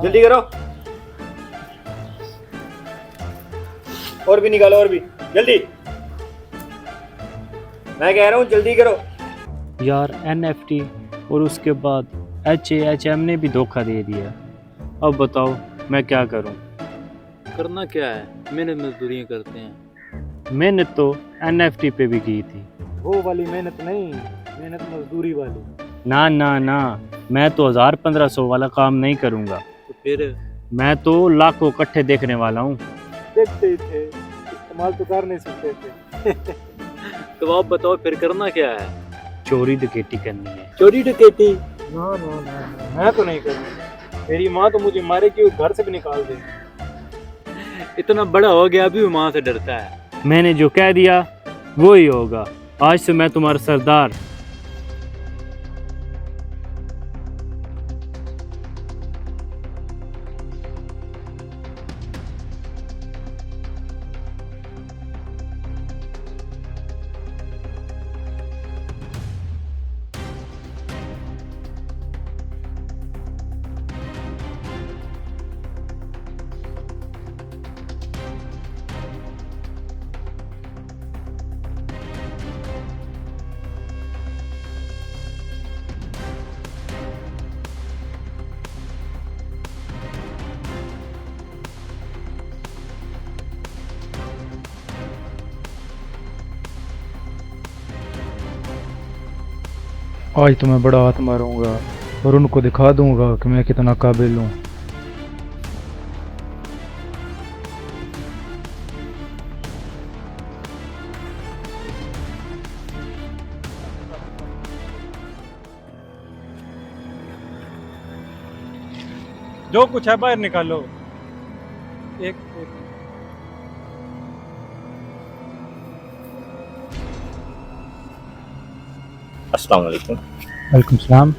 जल्दी करो। और भी निकालो, और भी जल्दी। मैं कह रहा हूँ जल्दी करो। यार NFT और उसके बाद HAHM ने भी धोखा दे दिया। अब बताओ मैं क्या करूं? करना क्या है, मेहनत मजदूरियाँ करते हैं। मैंने तो NFT पे भी की थी। वो वाली मेहनत नहीं, मेहनत मजदूरी वाली। ना ना ना, मैं तो 1000-1500 वाला काम नहीं करूंगा। तो फिर मैं तो लाखों इकट्ठे देखने वाला हूँ। देखते ही थे, इस्तेमाल तो कर नहीं सकते थे। तो आप बताओ फिर करना क्या है? चोरी डकैती करनी है। चोरी डकैती? ना ना ना, मैं तो नहीं करूँगा। मेरी माँ तो मुझे मारेगी और घर से भी निकाल देगी। इतना बड़ा हो गया अभी भी माँ से डरता है। मैंने जो कह दिया वो ही होगा। आज से मैं तुम्हारा सरदार। आज तो मैं बड़ा हाथ मारूंगा और उनको दिखा दूंगा कि मैं कितना काबिल हूँ। जो कुछ है बाहर निकालो। एक अस्सलाम वालेकुम। वालेकुम सलाम।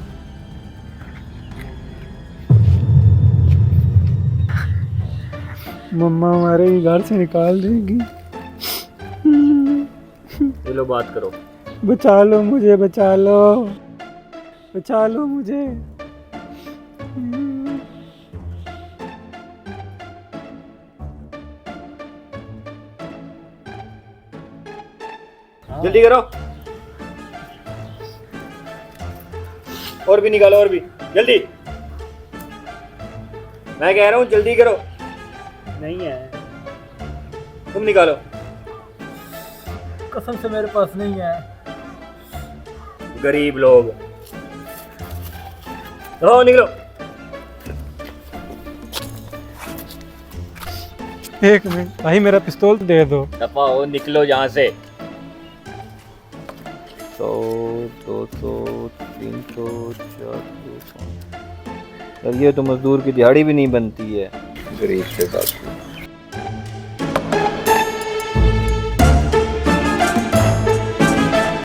मम्मा हमारे घर से निकाल देगी। ये लो बात करो। बचा लो मुझे, बचा लो, बचा लो मुझे। जल्दी करो। और भी निकालो, और भी जल्दी। मैं कह रहा हूँ जल्दी करो। नहीं है। तुम निकालो। कसम से मेरे पास नहीं है। गरीब लोग। हाँ निकलो। एक मिनट भाई, मेरा पिस्तौल दे दो। दफा हो, निकलो यहाँ से। 100, 200, 300, 400, 500। यार ये तो मजदूर की दिहाड़ी भी नहीं बनती है। गरीब से बात।